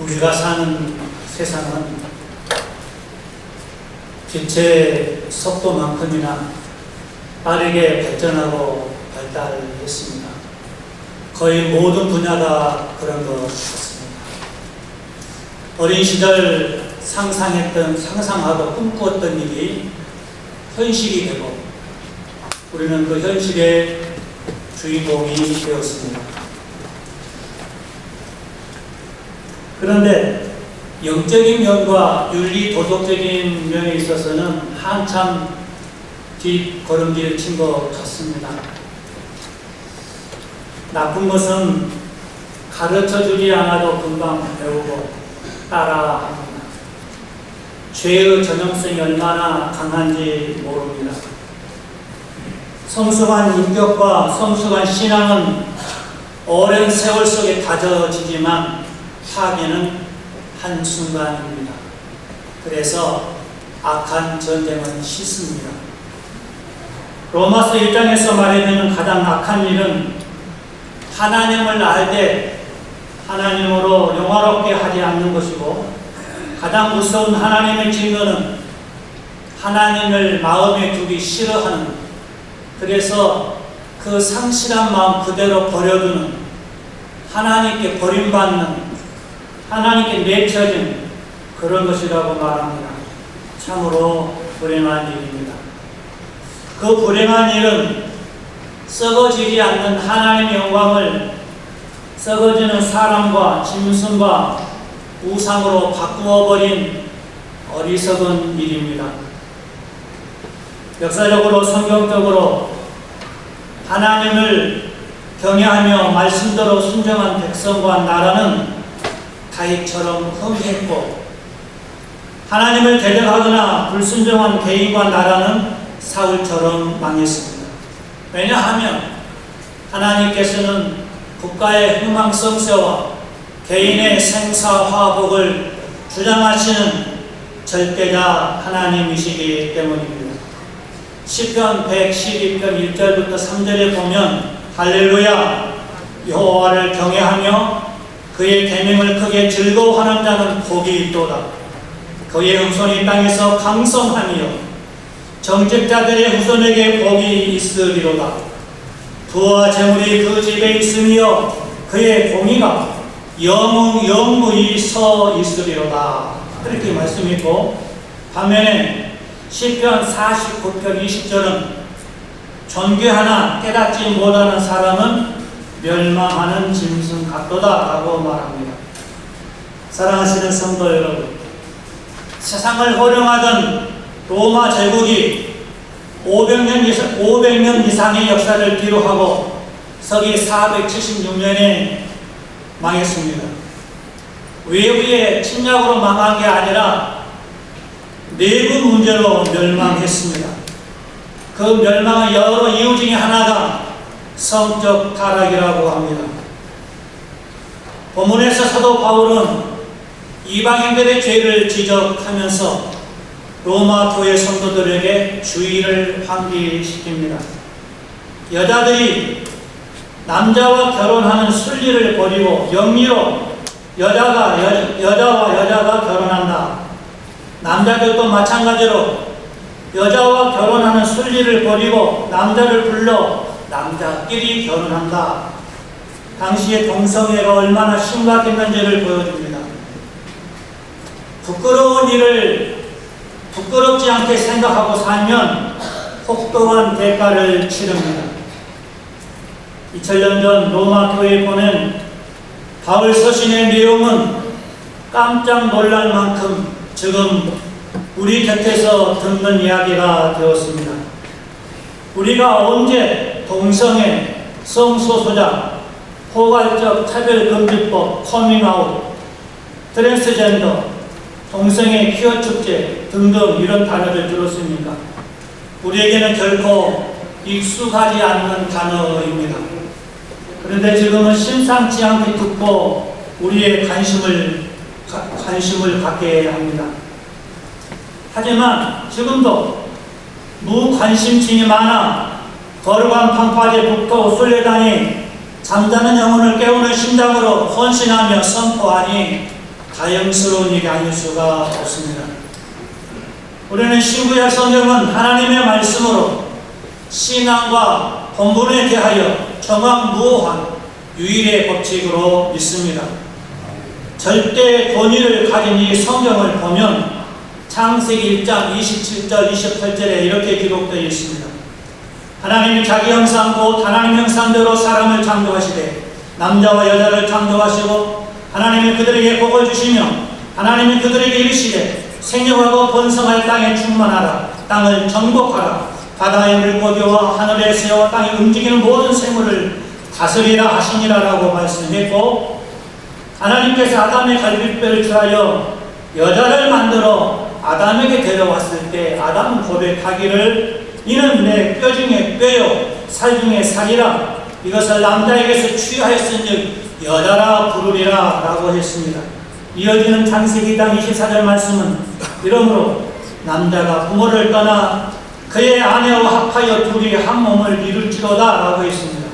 우리가 사는 세상은 빛의 속도만큼이나 빠르게 발전하고 발달했습니다. 거의 모든 분야가 그런 것 같습니다. 어린 시절 상상하고 꿈꾸었던 일이 현실이 되고 우리는 그 현실의 주인공이 되었습니다. 그런데 영적인 면과 윤리 도덕적인 면에 있어서는 한참 뒷걸음질 친 것 같습니다. 나쁜 것은 가르쳐주지 않아도 금방 배우고 따라합니다. 죄의 전형성이 얼마나 강한지 모릅니다. 성숙한 인격과 성숙한 신앙은 오랜 세월 속에 다져지지만 파괴는 한순간입니다. 그래서 악한 전쟁은 싫습니다. 로마서 1장에서 말해주는 가장 악한 일은 하나님을 알되 하나님으로 영화롭게 하지 않는 것이고, 가장 무서운 하나님의 증거는 하나님을 마음에 두기 싫어하는, 그래서 그 상실한 마음 그대로 버려두는, 하나님께 버림받는, 하나님께 내쳐진 그런 것이라고 말합니다. 참으로 불행한 일입니다. 그 불행한 일은 썩어지지 않는 하나님의 영광을 썩어지는 사람과 짐승과 우상으로 바꾸어버린 어리석은 일입니다. 역사적으로 성경적으로 하나님을 경외하며 말씀대로 순종한 백성과 나라는 다윗처럼 흥했고, 하나님을 대적하거나 불순종한 개인과 나라는 사울처럼 망했습니다. 왜냐하면 하나님께서는 국가의 흥망성쇠와 개인의 생사화복을 주장하시는 절대자 하나님이시기 때문입니다. 시편 112편 1절부터 3절에 보면 할렐루야, 여호와를 경외하며 그의 계명을 크게 즐거워하는 자는 복이 있도다. 그의 후손이 땅에서 강성하며 정직자들의 후손에게 복이 있으리로다. 부와 재물이 그 집에 있으며 그의 공의가 영무히 서 있으리로다. 이렇게 말씀이고, 반면에 시편 49편 20절은 존귀하나 깨닫지 못하는 사람은 멸망하는 짐승 같도다 라고 말합니다. 사랑하시는 성도 여러분, 세상을 호령하던 로마 제국이 500년 이상의 역사를 기록하고 서기 476년에 망했습니다. 외부의 침략으로 망한 게 아니라 내부 문제로 멸망했습니다. 그 멸망의 여러 이유 중에 하나가 성적 타락이라고 합니다. 본문에서 사도 바울은 이방인들의 죄를 지적하면서 로마 교회 성도들에게 주의를 환기시킵니다. 여자들이 남자와 결혼하는 순리를 버리고 영리로 여자와 여자가 결혼한다. 남자들도 마찬가지로 여자와 결혼하는 순리를 버리고 남자를 불러 남자끼리 결혼한다. 당시의 동성애가 얼마나 심각했는지를 보여줍니다. 부끄러운 일을 부끄럽지 않게 생각하고 살면 혹독한 대가를 치릅니다. 2000년 전 로마 교회에 보낸 바울 서신의 내용은 깜짝 놀랄 만큼 지금 우리 곁에서 듣는 이야기가 되었습니다. 우리가 언제 동성애, 성소수자, 포괄적 차별금지법, 커밍아웃, 트랜스젠더, 동성애 퀴어 축제 등등 이런 단어를 들었습니까? 우리에게는 결코 익숙하지 않는 단어입니다. 그런데 지금은 심상치 않게 듣고 우리의 관심을 갖게 합니다. 하지만 지금도 무관심증이 많아 거룩한 방파제 북토 순례단이 잠자는 영혼을 깨우는 심장으로 헌신하며 선포하니 다행스러운 일이 아닐 수가 없습니다. 우리는 신구약 성경은 하나님의 말씀으로 신앙과 본분에 대하여 정확무오한 유일의 법칙으로 믿습니다. 절대 권위를 가진 이 성경을 보면 창세기 1장 27절 28절에 이렇게 기록되어 있습니다. 하나님이 자기 형상 곧 하나님 형상대로 사람을 창조하시되 남자와 여자를 창조하시고 하나님이 그들에게 복을 주시며 하나님이 그들에게 이르시되 생육하고 번성할 땅에 충만하라 땅을 정복하라 바다의 물고기와 하늘의 새와 땅에 움직이는 모든 생물을 다스리라 하시니라라고 말씀했고, 하나님께서 아담의 갈빗뼈를 취하여 여자를 만들어 아담에게 데려왔을 때 아담은 고백하기를 이는 내 뼈 중에 뼈요 살 중에 살이라 이것을 남자에게서 취하였은즉 여자라 부르리라 라고 했습니다. 이어지는 창세기 2장 24절 말씀은 이러므로 남자가 부모를 떠나 그의 아내와 합하여 둘이 한 몸을 이룰지로다 라고 했습니다.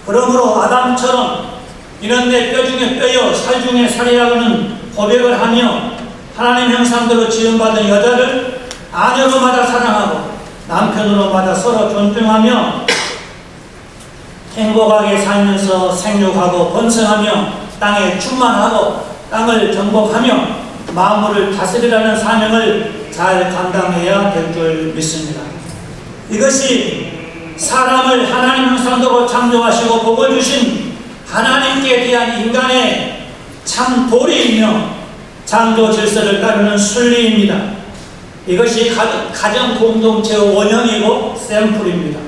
그러므로 아담처럼 이는 내 뼈 중에 뼈요 살 중에 살이라고는 고백을 하며 하나님 형상대로 지음받은 여자를 아내로 마다 사랑하고 남편으로 마다 서로 존중하며 행복하게 살면서 생육하고 번성하며 땅에 충만하고 땅을 정복하며 만물을 다스리라는 사명을 잘 감당해야 될 줄 믿습니다. 이것이 사람을 하나님 형상대로 창조하시고 복을 주신 하나님께 대한 인간의 참 도리이며 창조 질서를 따르는 순리입니다. 이것이 가정 공동체의 원형이고 샘플입니다.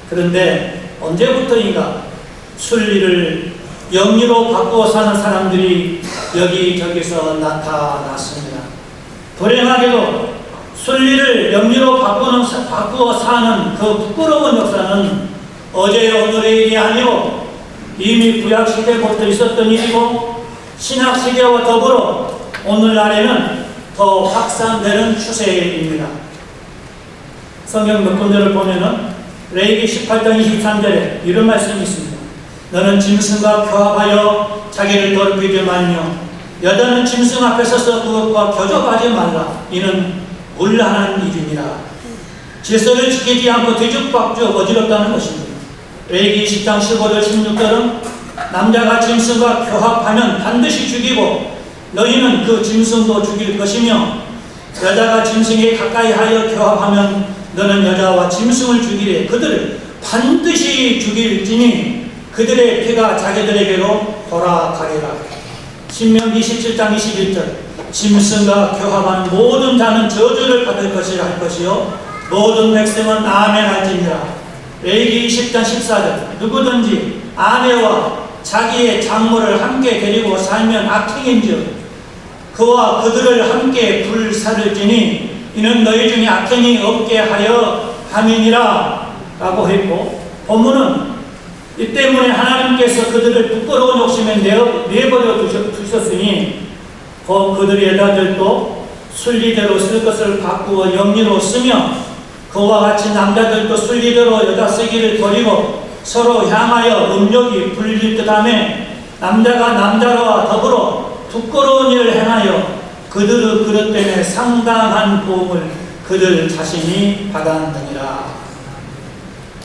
그런데 언제부터인가 순리를 영리로 바꾸어 사는 사람들이 여기저기서 나타났습니다. 불행하게도 순리를 영리로 바꾸어 사는 그 부끄러운 역사는 어제 오늘의 일이 아니고 이미 구약시대부터 있었던 일이고 신약시대와 더불어 오늘날에는 더 확산되는 추세입니다. 성경 몇 군데를 보면은 레위기 18장 23절에 이런 말씀이 있습니다. 너는 짐승과 교합하여 자기를 더럽히지 말며 여자는 짐승 앞에 서서 그것과 교접하지 말라. 이는 문란한 일입니다. 질서를 지키지 않고 뒤죽박죽 어지럽다는 것입니다. 레위기 20장 15절 16절은 남자가 짐승과 교합하면 반드시 죽이고 너희는 그 짐승도 죽일 것이며 여자가 짐승에 가까이 하여 교합하면 너는 여자와 짐승을 죽이래 그들을 반드시 죽일지니 그들의 피가 자기들에게로 돌아가리라. 신명기 17장 21절 짐승과 교합한 모든 자는 저주를 받을 것이라 할 것이요 모든 백성은 아멘 할지니라. 레위기 20장 14절 누구든지 아내와 자기의 장모를 함께 데리고 살면 악행인즉 그와 그들을 함께 불사를지니 이는 너희 중에 악행이 없게 하여 함이니라 라고 했고, 본문은 이 때문에 하나님께서 그들을 부끄러운 욕심에 내버려 두셨으니 그들의 여자들도 순리대로 쓸 것을 바꾸어 영리로 쓰며 그와 같이 남자들도 순리대로 여자 쓰기를 버리고 서로 향하여 음욕이 불릴 듯하며 남자가 남자와 더불어 부끄러운 일을 행하여 그들의 그릇 때문에 상당한 도움을 그들 자신이 받았느니라.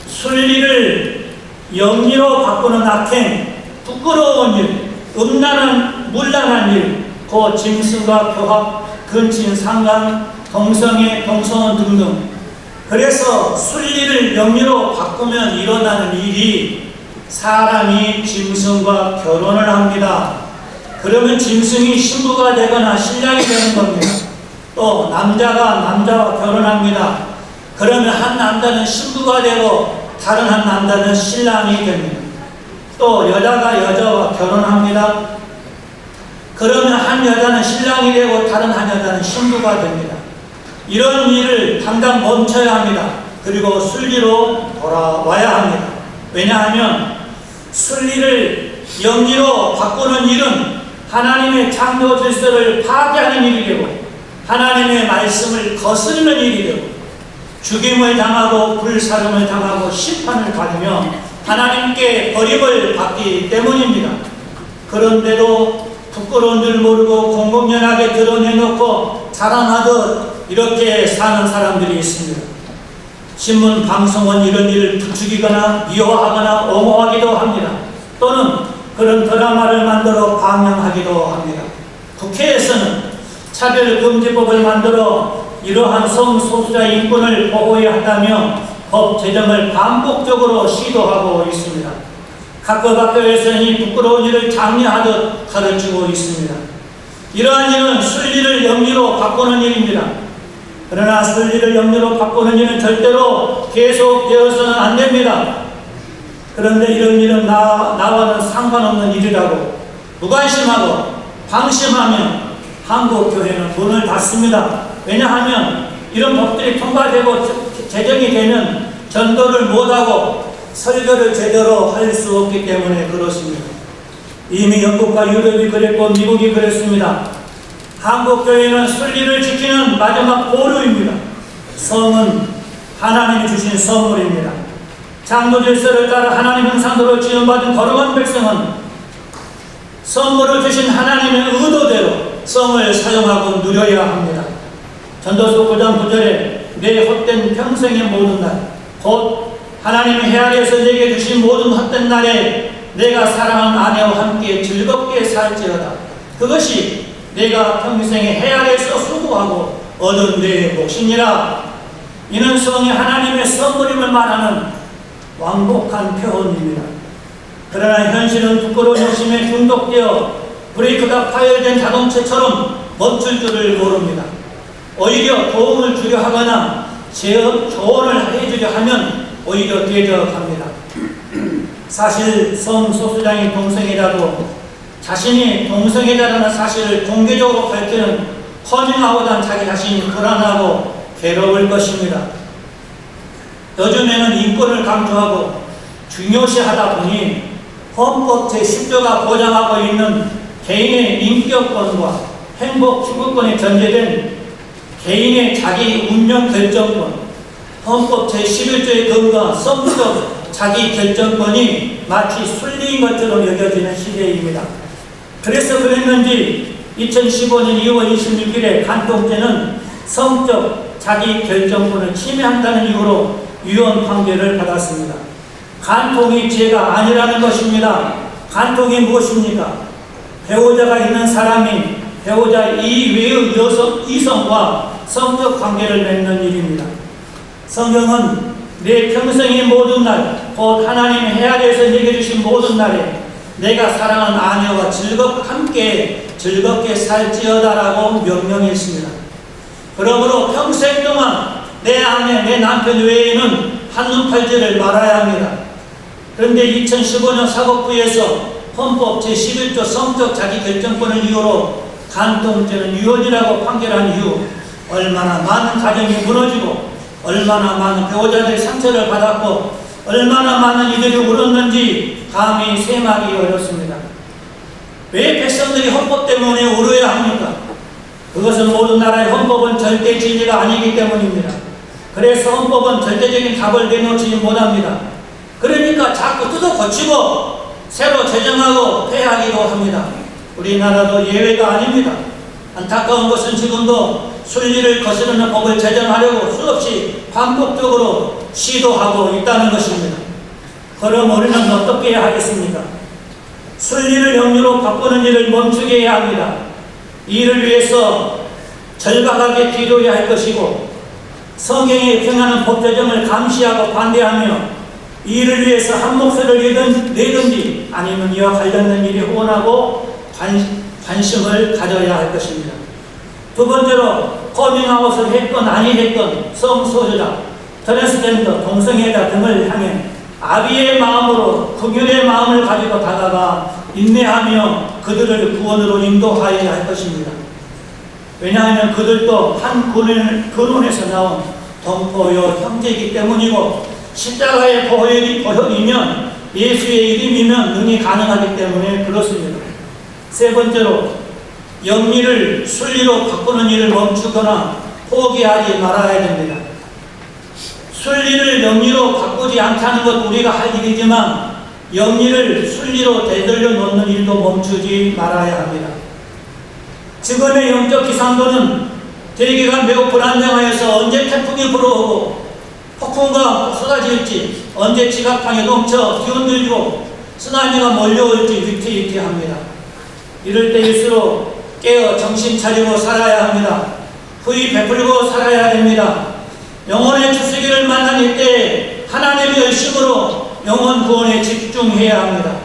순리를 영리로 바꾸는 악행, 부끄러운 일, 문란한 일, 그 짐승과 교합, 근친, 상간, 동성애, 동성혼 등등. 그래서 순리를 영리로 바꾸면 일어나는 일이 사람이 짐승과 결혼을 합니다. 그러면 짐승이 신부가 되거나 신랑이 되는 겁니다. 또 남자가 남자와 결혼합니다. 그러면 한 남자는 신부가 되고 다른 한 남자는 신랑이 됩니다. 또 여자가 여자와 결혼합니다. 그러면 한 여자는 신랑이 되고 다른 한 여자는 신부가 됩니다. 이런 일을 당장 멈춰야 합니다. 그리고 순리로 돌아와야 합니다. 왜냐하면 순리를 영리로 바꾸는 일은 하나님의 창조 질서를 파괴하는 일이 되고 하나님의 말씀을 거스르는 일이 되고 죽임을 당하고 불사름을 당하고 심판을 받으며 하나님께 버림을 받기 때문입니다. 그런데도 부끄러운 줄 모르고 공공연하게 드러내놓고 자랑하듯 이렇게 사는 사람들이 있습니다. 신문, 방송은 이런 일을 부추기거나 미워하거나 옹호하기도 합니다. 또는 그런 드라마를 만들어 방영하기도 합니다. 국회에서는 차별금지법을 만들어 이러한 성소수자 인권을 보호해야 한다며 법 제정을 반복적으로 시도하고 있습니다. 각급 학교에서는 이 부끄러운 일을 장려하듯 가르치고 있습니다. 이러한 일은 순리를 영리로 바꾸는 일입니다. 그러나 순리를 영리로 바꾸는 일은 절대로 계속되어서는 안 됩니다. 그런데 이런 일은 나와는 상관없는 일이라고 무관심하고 방심하면 한국교회는 문을 닫습니다. 왜냐하면 이런 법들이 통과되고 제정이 되면 전도를 못하고 설교를 제대로 할 수 없기 때문에 그렇습니다. 이미 영국과 유럽이 그랬고 미국이 그랬습니다. 한국교회는 순리를 지키는 마지막 보루입니다. 성은 하나님이 주신 선물입니다. 장로 질서를 따라 하나님 형상대로 지원받은 거룩한 백성은 선물을 주신 하나님의 의도대로 성을 사용하고 누려야 합니다. 전도서 9장 9절에 내 헛된 평생의 모든 날 곧 하나님의 헤아려서 내게 주신 모든 헛된 날에 내가 사랑하는 아내와 함께 즐겁게 살지어다. 그것이 내가 평생에 헤아려서 수고하고 얻은 내 몫이니라. 이는 성이 하나님의 선물임을 말하는 완곡한 표현입니다. 그러나 현실은 부끄러운 욕심에 중독되어 브레이크가 파열된 자동차처럼 멈출 줄을 모릅니다. 오히려 도움을 주려 하거나 조언을 해주려 하면 오히려 대적합니다. 사실 성소수자인 동성애자도 자신이 동성애자라는 사실을 공개적으로 밝히는 커밍아웃한 자기 자신이 불안하고 괴로울 것입니다. 요즘에는 인권을 강조하고 중요시하다 보니 헌법 제10조가 보장하고 있는 개인의 인격권과 행복 추구권에 전제된 개인의 자기 운명 결정권, 헌법 제11조의 근거 성적 자기 결정권이 마치 순리인 것처럼 여겨지는 시대입니다. 그래서 그랬는지 2015년 2월 26일에 간통죄는 성적 자기 결정권을 침해한다는 이유로 유언 판결을 받았습니다. 간통이 죄가 아니라는 것입니다. 간통이 무엇입니까? 배우자가 있는 사람이 배우자 이외의 이성과 성적 관계를 맺는 일입니다. 성경은 내 평생의 모든 날, 곧 하나님 헤아려서 내게 주신 모든 날에 내가 사랑하는 아내와 함께 즐겁게 살지어다라고 명령했습니다. 그러므로 평생 동안 내 아내, 내 남편 외에는 한눈 팔지를 말아야 합니다. 그런데 2015년 사법부에서 헌법 제11조 성적 자기결정권을 이유로 간통죄는 유언이라고 판결한 이후 얼마나 많은 가정이 무너지고 얼마나 많은 배우자들이 상처를 받았고 얼마나 많은 이들이 울었는지 감히 세마기 어렵습니다. 왜 백성들이 헌법 때문에 울어야 합니까? 그것은 모든 나라의 헌법은 절대 진리가 아니기 때문입니다. 그래서 헌법은 절대적인 답을 내놓지 못합니다. 그러니까 자꾸 뜯어 고치고 새로 제정하고 폐하기도 합니다. 우리나라도 예외가 아닙니다. 안타까운 것은 지금도 순리를 거스르는 법을 제정하려고 수없이 반복적으로 시도하고 있다는 것입니다. 그럼 우리는 어떻게 해야 하겠습니까? 순리를 영리로 바꾸는 일을 멈추게 해야 합니다. 이를 위해서 절박하게 기도해야 할 것이고 성경에 평하는 법 제정을 감시하고 반대하며 이를 위해서 한 목소리를 내든지 아니면 이와 관련된 일이 후원하고 관심을 가져야 할 것입니다. 두 번째로 커밍아웃을 했건 아니 했건 성소수자, 트랜스젠더, 동성애자 등을 향해 아비의 마음으로 긍휼의 마음을 가지고 다가가 인내하며 그들을 구원으로 인도하여야 할 것입니다. 왜냐하면 그들도 한 근원에서 나온 동포요 형제이기 때문이고 십자가의 보혈이면 예수의 이름이면 능히 가능하기 때문에 그렇습니다. 세 번째로 영리를 순리로 바꾸는 일을 멈추거나 포기하지 말아야 됩니다. 순리를 영리로 바꾸지 않게 하는 것도 우리가 할 일이지만 영리를 순리로 되돌려 놓는 일도 멈추지 말아야 합니다. 지금의 영적 기상도는 대기가 매우 불안정하여서 언제 태풍이 불어오고 폭풍과 쏟아질지, 언제 지각탕이 넘쳐 기운들고 쓰나미가 몰려올지 위태위태합니다. 이럴 때일수록 깨어 정신 차리고 살아야 합니다. 후히 베풀고 살아야 됩니다. 영혼의 주수기를 만난 이때 하나님의 열심으로 영혼 구원에 집중해야 합니다.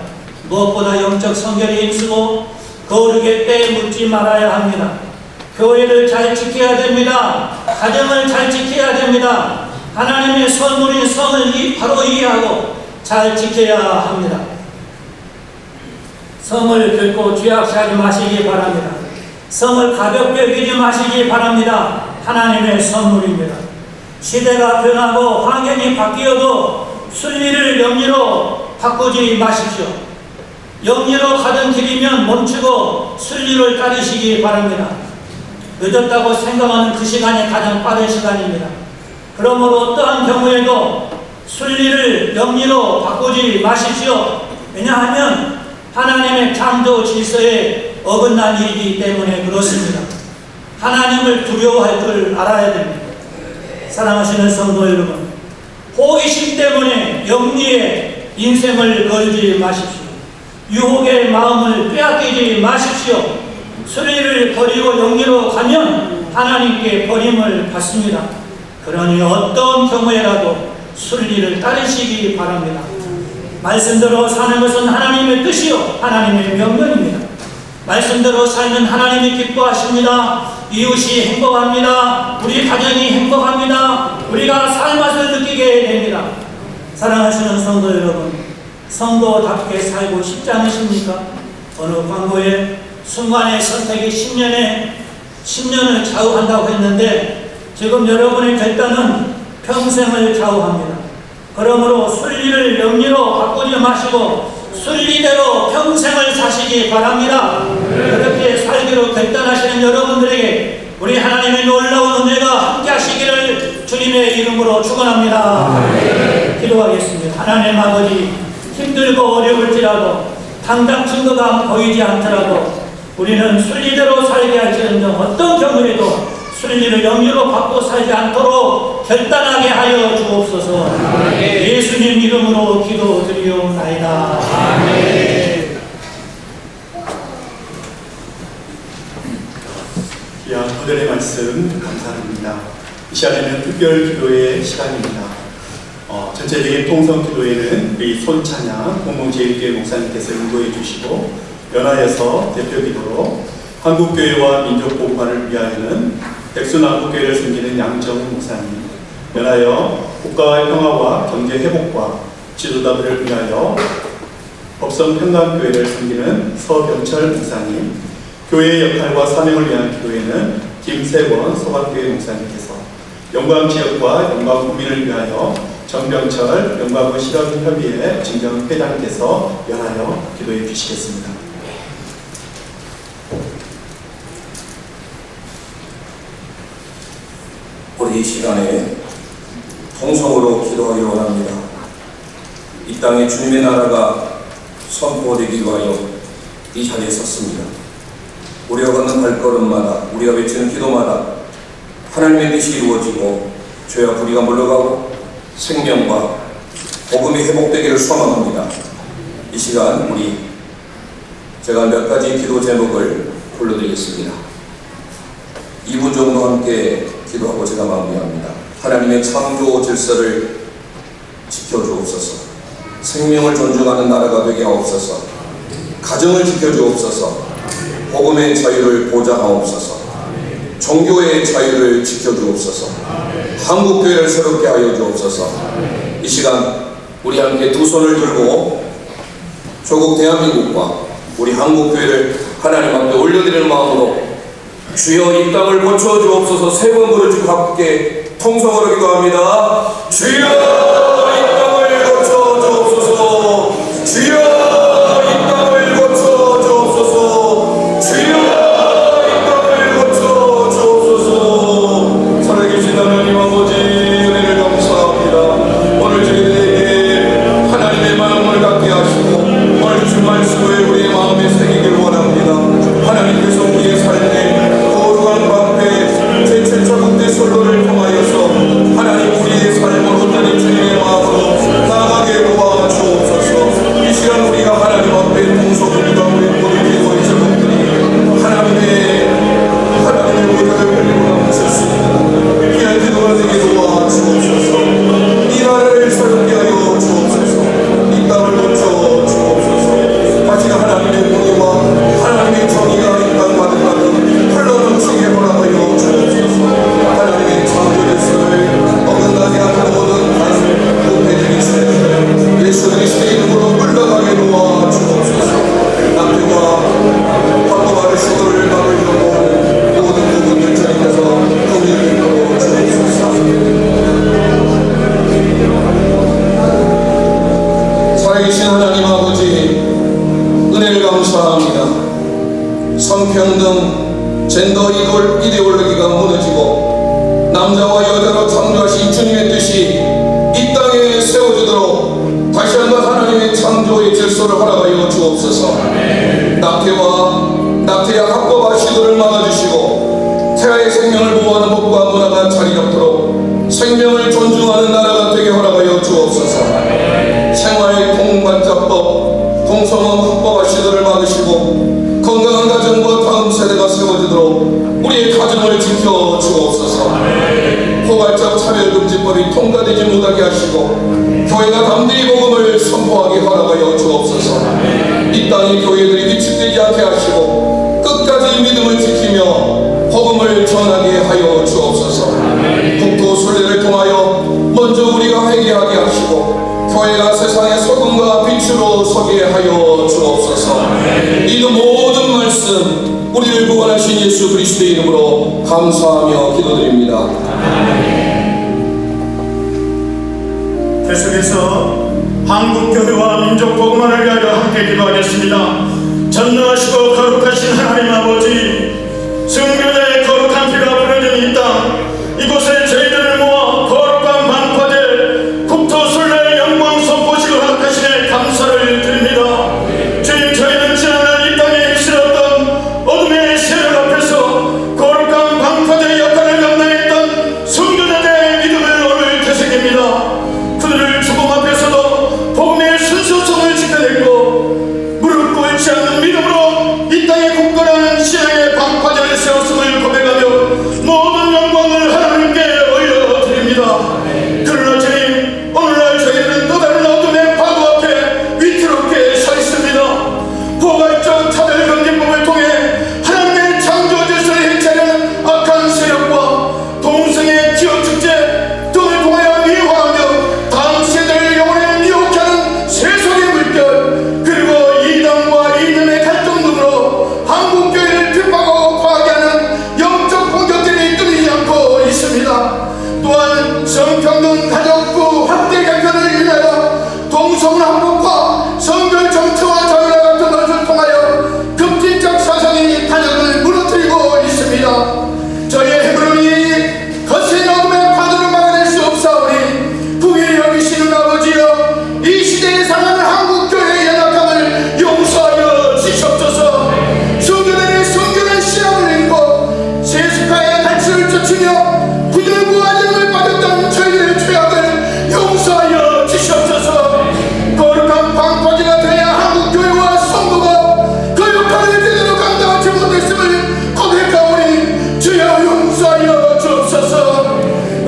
무엇보다 영적 성결에 힘쓰고 거룩의 때에 묻지 말아야 합니다. 교회를 잘 지켜야 됩니다. 가정을 잘 지켜야 됩니다. 하나님의 선물인 성을 바로 이해하고 잘 지켜야 합니다. 성을 결코 죄악시하지 마시기 바랍니다. 성을 가볍게 여기지 마시기 바랍니다. 하나님의 선물입니다. 시대가 변하고 환경이 바뀌어도 순리를 영리로 바꾸지 마십시오. 영리로 가던 길이면 멈추고 순리를 따르시기 바랍니다. 늦었다고 생각하는 그 시간이 가장 빠른 시간입니다. 그러므로 어떠한 경우에도 순리를 영리로 바꾸지 마십시오. 왜냐하면 하나님의 창조 질서에 어긋난 일이기 때문에 그렇습니다. 하나님을 두려워할 줄 알아야 됩니다. 사랑하시는 성도 여러분, 호기심 때문에 영리에 인생을 걸지 마십시오. 유혹의 마음을 빼앗기지 마십시오. 순리를 버리고 영리로 가면 하나님께 버림을 받습니다. 그러니 어떤 경우에라도 순리를 따르시기 바랍니다. 말씀대로 사는 것은 하나님의 뜻이요 하나님의 명령입니다. 말씀대로 살면 하나님이 기뻐하십니다. 이웃이 행복합니다. 우리 가정이 행복합니다. 우리가 삶맛을 느끼게 됩니다. 사랑하시는 성도 여러분, 성도답게 살고 싶지 않으십니까? 어느 광고에 순간의 선택이 10년을 좌우한다고 했는데 지금 여러분의 결단은 평생을 좌우합니다. 그러므로 순리를 영리로 바꾸지 마시고 순리대로 평생을 사시기 바랍니다. 그렇게 살기로 결단하시는 여러분들에게 우리 하나님의 놀라운 은혜가 함께 하시기를 주님의 이름으로 축원합니다. 기도하겠습니다. 하나님 아버지, 힘들고 어려울지라도 당장 증거가 보이지 않더라도 우리는 순리대로 살게 할지언정 어떤 경우에도 순리를 영리로 바꾸어 살지 않도록 결단하게 하여 주옵소서. 예수님 이름으로 기도드리옵나이다. 아멘. 귀한 오늘의 말씀 감사합니다. 이 시간에는 특별 기도의 시간입니다. 전체적인 통성 기도에는 우리 손찬양 공동제일교회 목사님께서 인도해 주시고 연하여서 대표 기도로 한국교회와 민족복음화를 위하여는 백순한국교회를 섬기는 양정훈 목사님, 연하여 국가의 평화와 경제 회복과 지도자들을 위하여 법성평강교회를 섬기는 서병철 목사님, 교회의 역할과 사명을 위한 기도에는 김세원 소박교회 목사님께서 영광지역과 영광국민을 위하여 정병철 영광군 실업협의회 진정회장께서 연하여 기도해 주시겠습니다. 우리 이 시간에 통성으로 기도하기로 원합니다. 이 땅에 주님의 나라가 선포되기 위하여 이 자리에 섰습니다. 우리가 걷는 발걸음마다, 우리가 외치는 기도마다 하나님의 뜻이 이루어지고 죄와 불의가 물러가고 생명과 복음이 회복되기를 소망합니다. 이 시간 제가 몇 가지 기도 제목을 불러드리겠습니다. 2분 정도 함께 기도하고 제가 마무리합니다. 하나님의 창조 질서를 지켜주옵소서. 생명을 존중하는 나라가 되게 하옵소서. 가정을 지켜주옵소서. 복음의 자유를 보장하옵소서. 종교의 자유를 지켜주옵소서. 한국교회를 새롭게 하여 주옵소서. 이 시간 우리 함께 두 손을 들고 조국 대한민국과 우리 한국교회를 하나님 앞에 올려드리는 마음으로 주여 이 땅을 고쳐 주옵소서. 세 번 부르짖고 함께 통성으로 기도합니다. 주여 이 땅을 고쳐 주옵소서. 주여 이 땅을 고쳐 주옵소서. 주여 이 땅을 고쳐 주옵소서. 살아계신 하나님 아버지 은혜를 감사합니다. 성평등, 젠더 이데올로기가 무너지고 남자와 여자로 창조하신 주님의 뜻이 이 땅에 세워지도록 다시 한번 하나님의 창조의 질서를 허락하여 주옵소서. 낙태와 합법화 시도를 막아주시고 태아의 생명을 보호하는 법과 문화가 자리 잡도록 생명을 존중하는 나라가 되게 허락하여 주옵소서. 생활 동반자법, 동성혼 합법화 시도를 막으시고 건강한 가정과 다음 세대가 세워지도록 우리의 가정을 지켜 주옵소서. 포괄적 차별금지법이 통과되지 못하게 하시고 교회가 담대히 복음을 선포하게 허락하여 주옵소서. 이 땅의 교회들이 위축되지 않게 하시고 끝까지 믿음을 지키며 복음을 전하게 하여 주옵소서. 국토 순례를 통하여 먼저 우리가 회개하게 하시고 교회가 세상의 소금과 빛으로 서게 하여 주옵소서. 이 모든 말씀 우리를 구원하신 예수 그리스도의 이름으로 감사하며 기도드립니다. 계속해서 한국교회와 민족복음화를 위하여 함께 기도하겠습니다. 전능하시고 거룩하신 하나님 아버지, 순교자의 거룩한 피가 뿌려진 이 땅, 이곳에 저희들을 모아 거룩한 방파제 국토순례 영광 선포식을 허락하시네 감사를 드립니다. 주님, 저희는 지난날 이 땅에 휩쓸었던 어둠의 세력 앞에서 거룩한 방파제 역할을 감당했던 순교자들의 믿음을 오늘 되새깁니다. 그들을 죽음 앞에서도 복음의 순수성을 지켜냈고 무릎 꿇지 않는 믿음으로 이 땅에 굳건한 신앙의 방파제를 세웠음을 고백하며 모든 영광을 하나님께 올려드립니다. 그러나 주님, 오늘날 저희들은 또 다른 어둠의 파도 앞에 위태롭게 서 있습니다. 포괄적 차별금지법을 통해 하나님의 창조 질서를 해체하는 악한 세력과 동성애 지역축제 등을 통하여 미화하며 다음 세대를 영원히 미혹케 하는 세속의 물결, 그리고 이단과 이념의 갈등 등으로 한국교회를 핍박하고 파괴하는 영적 공격들이 끊이지 않고 있습니다. 또한 성평등 가족부 확대 개편을 위하여 동성애 합법화, 성별 정체와 자유화 같은 것을 통하여 급진적 사상이 가족을 무너뜨리고 있습니다. 저희의 헤브론이 거센 어둠의 파도를 막아낼 수 없사오니 부귀 여기시는 아버지여, 이 시대에 상하는 한국교회의 연약함을 용서하여 주시옵소서. 순교들의 순교는 신앙을 잃고 세습가의 가치를 쫓으며 부들고 아정을 빠졌던 저희들의 죄악을 용서하여 주시옵소서. 거룩한 방파제가 되어야 한국교회와 성도가 그 역할을 제대로 감당하지 못했음을 고백하오니 주여 용서하여 주옵소서.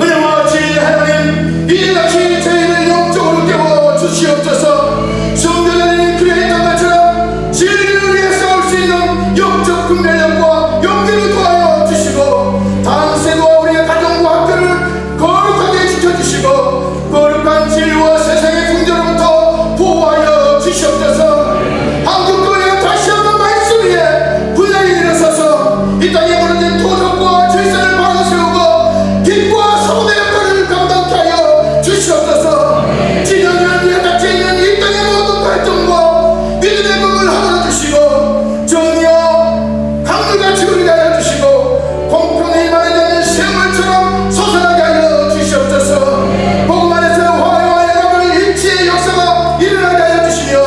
은혜와 지혜의 하나님, 이제 다시 저희를 영적으로 깨워 주시옵소서. 성도들이 그랬던 것처럼 진리를 위해 싸울 수 있는 영적 분별력과 용기를 도하여 주시고 다음 세대와 우리의 가정과 학교를 거룩하게 지켜주시고 거룩한 진리와 세상의 풍조로부터 보호하여 주시옵소서. 한국교회가 다시 한번 말씀 위에 분량이 일어서서 이 땅에 무너진 도덕과 질서를 바로 세우고 빛과 사고의 역할을 감당케 하여 주시옵소서. 진영을 위해 닫혀있는 이 땅의 모든 갈등과 믿음의 법을 하늘어 주시고 정의와 강물같이 흐르게 하여 주시고 공평히 말하지 않는 샘물처럼 솟아나게 하여 주시옵소서. 복음 안에서 화해와 연합을 일치의 역사가 일어나게 하여 주시며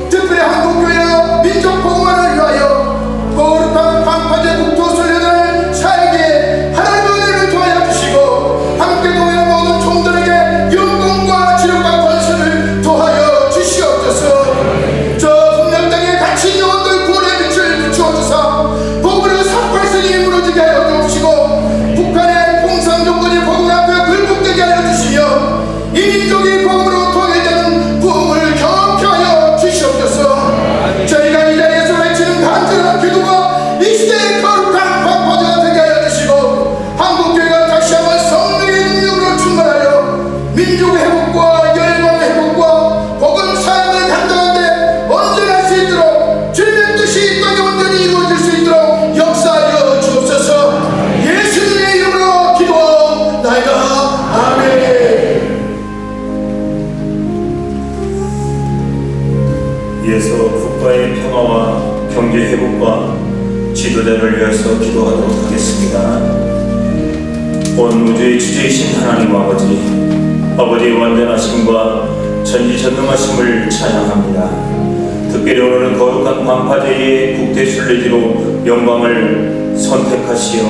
특별히 한국교회와 민족 복음화를 위하여 거룩한 방파제 국토순례단을 살게 하나님의 은혜를 도하여 주시고 함께 동행 모든 종들에게 영광과 지력과 권세를 도하여 주시옵소서. 저 북녘 땅에 갇힌 영혼들 구원의 빛을 비추어주사 복음으로 38선이 무너지게 하여 주시고 북한의 공산정권이 복음 앞에 굴복되게 하여 주시며 이 민족이 복음으로 통일되는 부흥을 경험케 하여 주시옵소서. 저희가 이 자리에서 외치는 간절한 기도가 이 시대의 거룩한 방파제가 되게 하여 주시고 한국교회가 다시 한번 성령의 능력으로 충만하여 민족의 회복과 열방의 회복과 복음 사역을 감당하는데 온전할 수 있도록 주님의 뜻이 이 땅에 온전히 이루어질 수 있도록 역사하여 주옵소서. 예수님의 이름으로 기도하옵나이다. 아멘. 이에서 국가의 평화와 경제 회복과 지도자를 위해서 기도하도록 하겠습니다. 온 우주의 주제이신 하나님 아버지의 완전하심과 전지전능하심을 찬양합니다. 특별히 오늘은 거룩한 반파제의 국대순례지로 영광을 선택하시어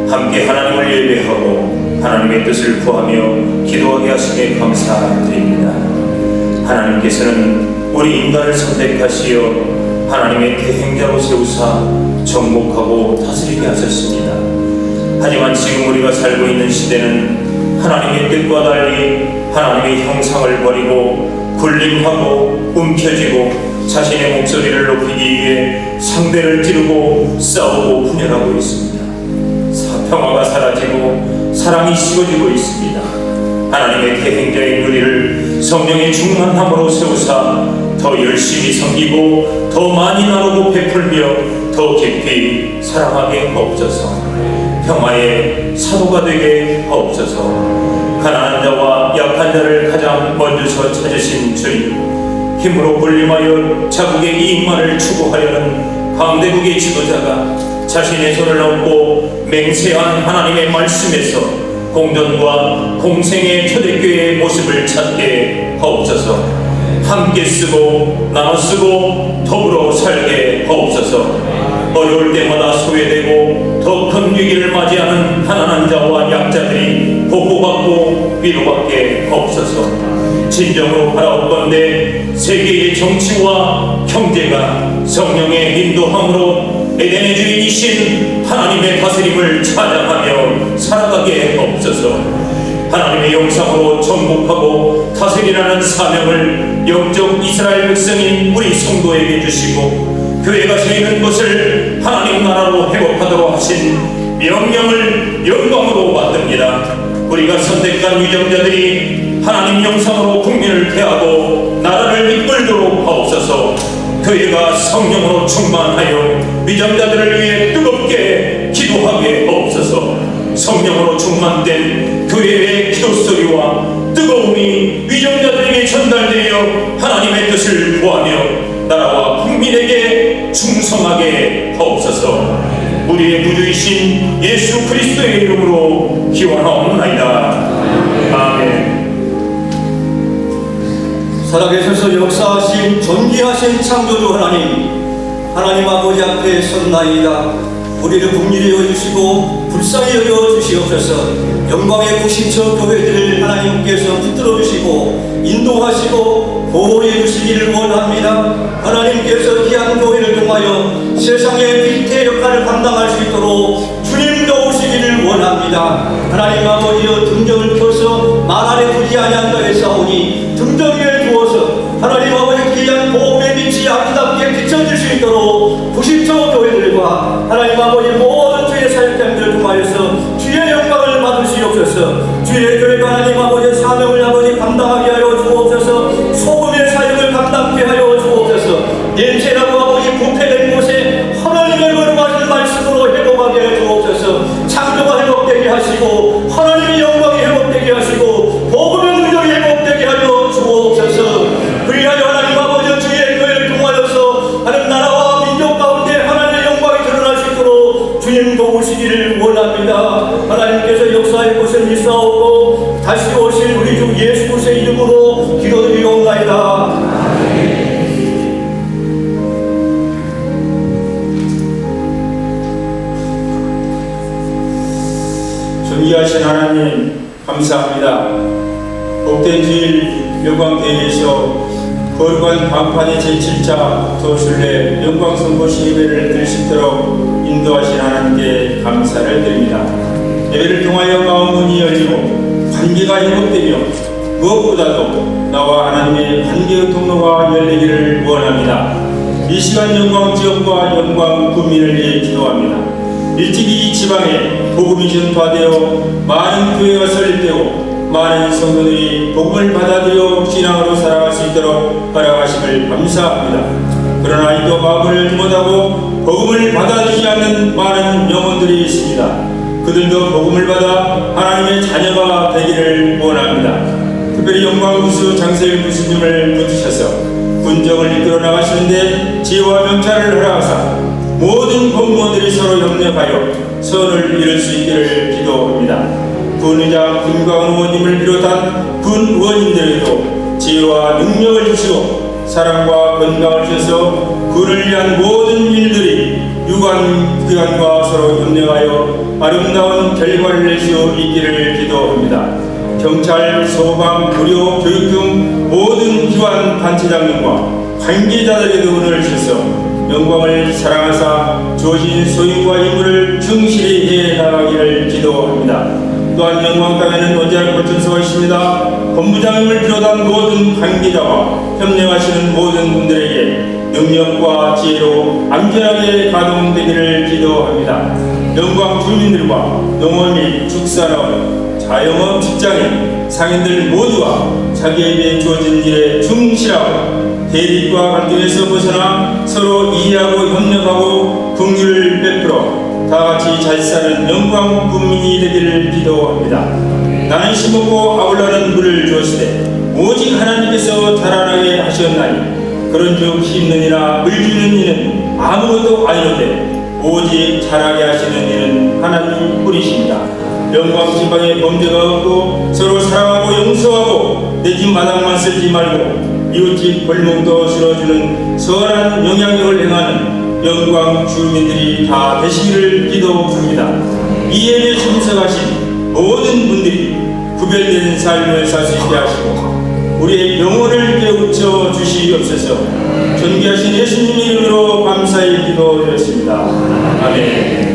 함께 하나님을 예배하고 하나님의 뜻을 구하며 기도하게 하심에 감사드립니다. 하나님께서는 우리 인간을 선택하시어 하나님의 대행자로 세우사 정복하고 다스리게 하셨습니다. 하지만 지금 우리가 살고 있는 시대는 하나님의 뜻과 달리 하나님의 형상을 버리고 군림하고 움켜쥐고 자신의 목소리를 높이기 위해 상대를 찌르고 싸우고 분열하고 있습니다. 평화가 사라지고 사랑이 식어지고 있습니다. 하나님의 대행자인 우리를 성령의 충만함으로 세우사 더 열심히 섬기고 더 많이 나누고 베풀며 더 깊이 사랑하게 하옵소서. 평화의 사도가 되게 하옵소서. 가난한 자와 약한 자를 가장 먼저서 찾으신 주님, 힘으로 군림하여 자국의 이익만을 추구하려는 강대국의 지도자가 자신의 손을 얹고 맹세한 하나님의 말씀에서 공전과 공생의 초대교회의 모습을 찾게 하옵소서. 함께 쓰고 나눠 쓰고 더불어 살게 하옵소서. 어려울 때마다 소외되고 더 큰 위기를 맞이하는 가난한 자와 약자들이 보호받고 위로받게 하옵소서. 진정으로 바라옵건대 세계의 정치와 경제가 성령의 인도함으로 에덴의 주인이신 하나님의 다스림을 찬양하며 살아가게 하옵소서. 하나님의 영상으로 정복하고 다스리라는 사명을 영적 이스라엘 백성인 우리 성도에게 주시고 교회가 서 있는 것을 하나님 나라로 회복하도록 하신 명령을 영광으로 받듭니다. 우리가 선택한 유정자들이 하나님 영상으로 국민을 대하고 나라를 이끌도록 하옵소서. 교회가 성령으로 충만하여 위정자들을 위해 뜨겁게 기도하게 하옵소서. 성령으로 충만된 교회의 기도소리와 뜨거움이 위정자들에게 전달되어 하나님의 뜻을 구하며 나라와 국민에게 충성하게 하옵소서. 우리의 구주이신 예수 그리스도의 이름으로 기원하옵나이다. 아멘. 살아계셔서 역사하신 존귀하신 창조주 하나님 아버지 앞에 섰나이다. 우리를 긍휼히 여겨주시고 불쌍히 여겨주시옵소서. 영광의 구신처 교회들을 하나님께서 붙들어 주시고 인도하시고 보호해 주시기를 원합니다. 하나님께서 귀한 교회를 통하여 세상의 빛의 역할을 감당할 수 있도록 주님 도우시기를 원합니다. 하나님 아버지여, 등정을 펴서 말 아래 두지 아니한 자에 싸우니 등정 위에 두어서 하나님 아버지 귀한 보험의 빛이 아름답게 비춰질 수 있도록 구신처 교회들과 하나님 아버지 모든 주의 사역자들을 통하여서 주의 영광을 받으시옵소서. 주의 교회가 하나님 아버지 사명을 아버지 감당하게 하여 주옵소서. 소금의 사역을 감당케 하여 주옵소서. 냄새나고 아버지 부패된 곳에 하나님을 거룩하신 말씀으로 회복하게 하여 주옵소서. 창조가 회복되게 하시고 하나님의 영광이 회복되게 하시고 복음의 능력이 회복되게 하여 주옵소서. 그리하여 하나님 아버지 주의 교회를 통하여서 하나님 나라와 민족 가운데 하나님의 영광이 드러날 수 있도록 주님 도우시기를 원합니다. 하나님께서 역사의 것을 믿사오고 다시 오실 우리 주 예수 그리스도의 이름으로 기도드리옵나이다. 존귀하신 하나님 감사합니다. 복된 주일 영광대회에서 거룩한 반판의 제7차 도순례 영광선포식 예배를 드릴 수 있도록 인도하신 하나님께 감사를 드립니다. 예배를 통하여 마음 문이 열리고 관계가 회복되며 무엇보다도 나와 하나님의 관계의 통로가 열리기를 원합니다. 이 시간 영광 지역과 영광 국민을 위해 기도합니다. 일찍이 이 지방에 복음이 전파되어 많은 교회가 설립되고 많은 성도들이 복음을 받아들여 신앙으로 살아갈 수 있도록 허락하심을 감사합니다. 그러나 이도 마음을 못하고 복음을 받아들이지 않는 많은 영혼들이 있습니다. 그들도 복음을 받아 하나님의 자녀가 되기를 원합니다. 특별히 영광구수 장세일 구수님을 붙이셔서 군정을 이끌어 나가시는데 지혜와 명찰을 허락하사 모든 공무원들이 서로 협력하여 선을 이룰 수 있기를 기도합니다. 군의장 김광훈 의원님을 비롯한 군 의원님들에게도 지혜와 능력을 주시고 사랑과 건강을 주셔서 군을 위한 모든 일들이 유관기관과 서로 협력하여 아름다운 결과를 낼 수 있기를 기도합니다. 경찰, 소방, 의료, 교육 등 모든 기관 단체장님과 관계자들에게도 은혜를 주셔서 영광을 사랑하사 주어진 소임과 임무를 충실히 해나가기를 기도합니다. 또한 영광 땅에는 언제나 거천서가 있습니다. 본부장님을 비롯한 모든 관계자와 협력하시는 모든 분들에게 능력과 지혜로 안전하게 가동되기를 기도합니다. 영광 주민들과 농업 및 축산업, 자영업 직장인, 상인들 모두가 자기에게 주어진 일에 충실하고 대립과 갈등에서 벗어나 서로 이해하고 협력하고 긍휼을 베풀어 다같이 잘 사는 영광 국민이 되기를 기도합니다. 나는 심었고 아울러는 물을 주었으되 오직 하나님께서 자라나게 하셨나니 그런즉 심는 이나 물 주는 이는 아무것도 아니로되 오직 자라게 하시는 이는 하나님 뿐이십니다. 영광 지방에 범죄가 없고 서로 사랑하고 용서하고 내 집 마당만 쓸지 말고 이웃집 골목도 실어주는 선한 영향력을 행하는 영광 주민들이 다 되시기를 기도합니다. 이 예배에 참석하신 모든 분들이 구별된 삶을 살 수 있게 하시고 우리의 영혼을 깨우쳐 주시옵소서. 존귀하신 예수님 이름으로 감사히 기도드렸습니다. 아멘.